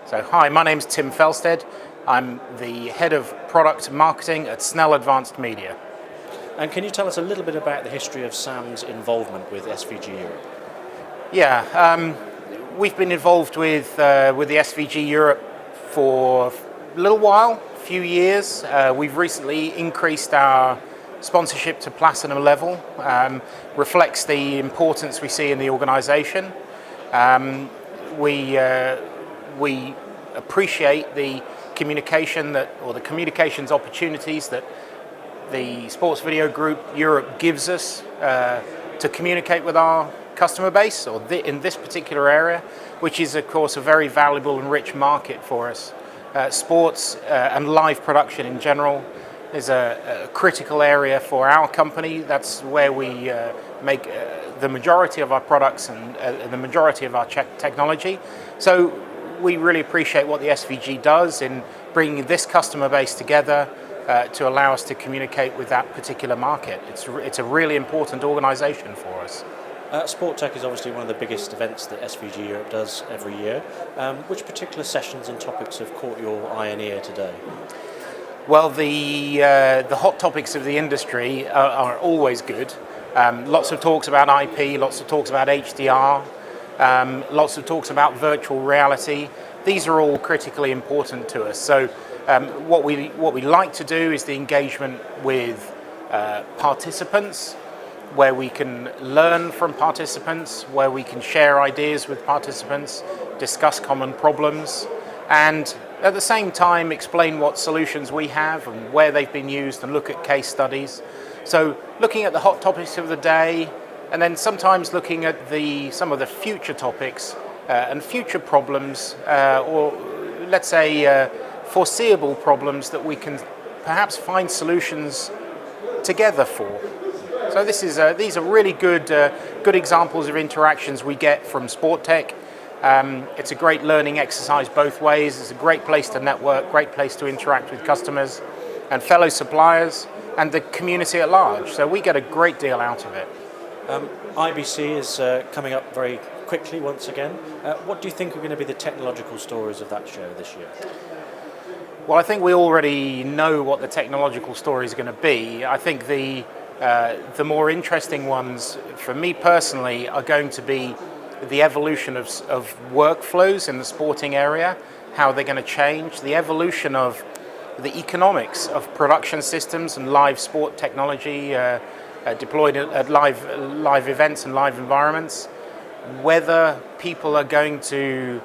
So hi, my name's Tim Felstead. I'm the head of product marketing at Snell Advanced Media. And can you tell us a little bit about the history of Sam's involvement with SVG Europe? Yeah, we've been involved with the SVG Europe for a little while, a few years. We've recently increased our sponsorship to platinum level. Reflects the importance we see in the organisation. We appreciate the communication the communications opportunities that the Sports Video Group Europe gives us to communicate with our customer base, or in this particular area, which is of course a very valuable and rich market for us. Sports and live production in general is a critical area for our company. That's where we make the majority of our products and the majority of our technology. So we really appreciate what the SVG does in bringing this customer base together to allow us to communicate with that particular market. It's a really important organisation for us. Sport Tech is obviously one of the biggest events that SVG Europe does every year. Which particular sessions and topics have caught your eye and ear today? Well, the hot topics of the industry are always good. Lots of talks about IP, lots of talks about HDR, lots of talks about virtual reality. These are all critically important to us. So what we like to do is the engagement with participants, where we can learn from participants, where we can share ideas with participants, discuss common problems, and at the same time explain what solutions we have and where they've been used and look at case studies. So looking at the hot topics of the day, and then sometimes looking at some of the future topics and future problems, or let's say foreseeable problems that we can perhaps find solutions together for. So these are really good examples of interactions we get from Sport Tech. It's a great learning exercise both ways. It's a great place to network, great place to interact with customers and fellow suppliers and the community at large. So we get a great deal out of it. IBC is coming up very quickly once again. What do you think are going to be the technological stories of that show this year? Well, I think we already know what the technological story is going to be. I think the more interesting ones, for me personally, are going to be the evolution of workflows in the sporting area, how they're going to change, the evolution of the economics of production systems and live sport technology deployed at live events and live environments, whether people are going to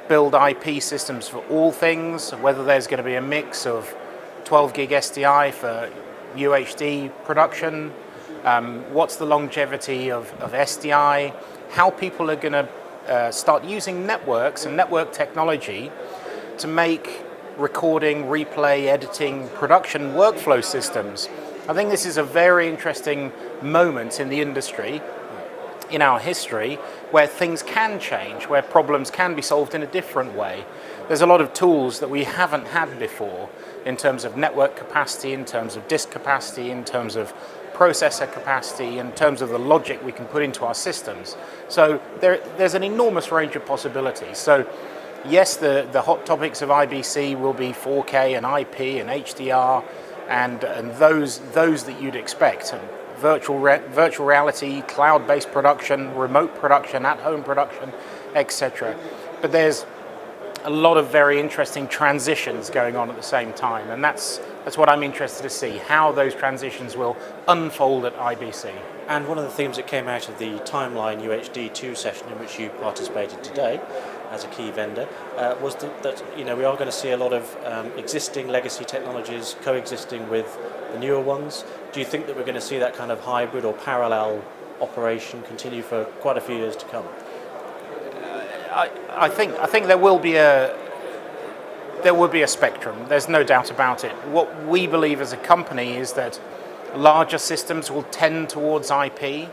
build IP systems for all things, whether there's going to be a mix of 12 gig SDI for UHD production, what's the longevity of SDI, how people are going to start using networks and network technology to make recording, replay, editing, production workflow systems. I think this is a very interesting moment in the industry, in our history, where things can change, where problems can be solved in a different way. There's a lot of tools that we haven't had before in terms of network capacity, in terms of disk capacity, in terms of processor capacity, in terms of the logic we can put into our systems. So there's an enormous range of possibilities. So yes, the hot topics of IBC will be 4K and IP and HDR and those that you'd expect. And virtual reality, cloud-based production, remote production, at-home production, etc. But there's a lot of very interesting transitions going on at the same time, and that's what I'm interested to see, how those transitions will unfold at IBC. And one of the themes that came out of the Timeline UHD 2 session in which you participated today as a key vendor was that we are going to see a lot of existing legacy technologies coexisting with the newer ones. Do you think that we're going to see that kind of hybrid or parallel operation continue for quite a few years to come? I think there will be a spectrum. There's no doubt about it. What we believe as a company is that larger systems will tend towards IP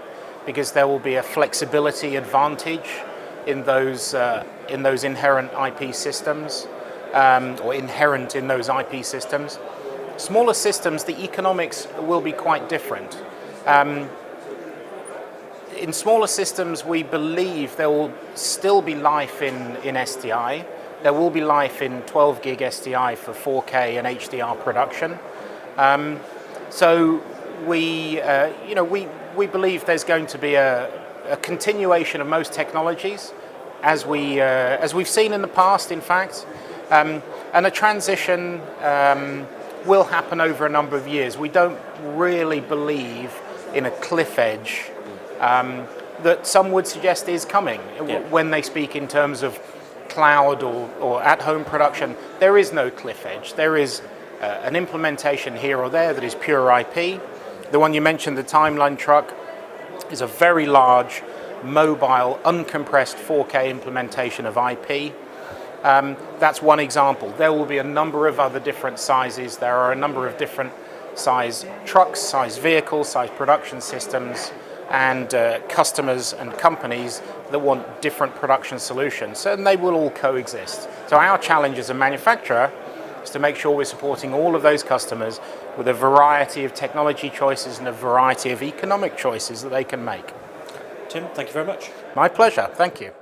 because there will be a flexibility advantage in those inherent IP systems, or inherent in those IP systems. Smaller systems, the economics will be quite different. In smaller systems, we believe there will still be life in SDI, there will be life in 12 gig SDI for 4K and HDR production. So we believe there's going to be a continuation of most technologies, as we've seen in the past, in fact, and a transition will happen over a number of years. We don't really believe in a cliff edge that some would suggest is coming. Yeah. When they speak in terms of cloud or at-home production, there is no cliff edge. There is an implementation here or there that is pure IP. The one you mentioned, the Timeline truck, is a very large, mobile, uncompressed 4K implementation of IP. That's one example. There will be a number of other different sizes. There are a number of different size trucks, size vehicles, size production systems, and customers and companies that want different production solutions, and they will all coexist. So our challenge as a manufacturer is to make sure we're supporting all of those customers with a variety of technology choices and a variety of economic choices that they can make. Tim, thank you very much. My pleasure. Thank you.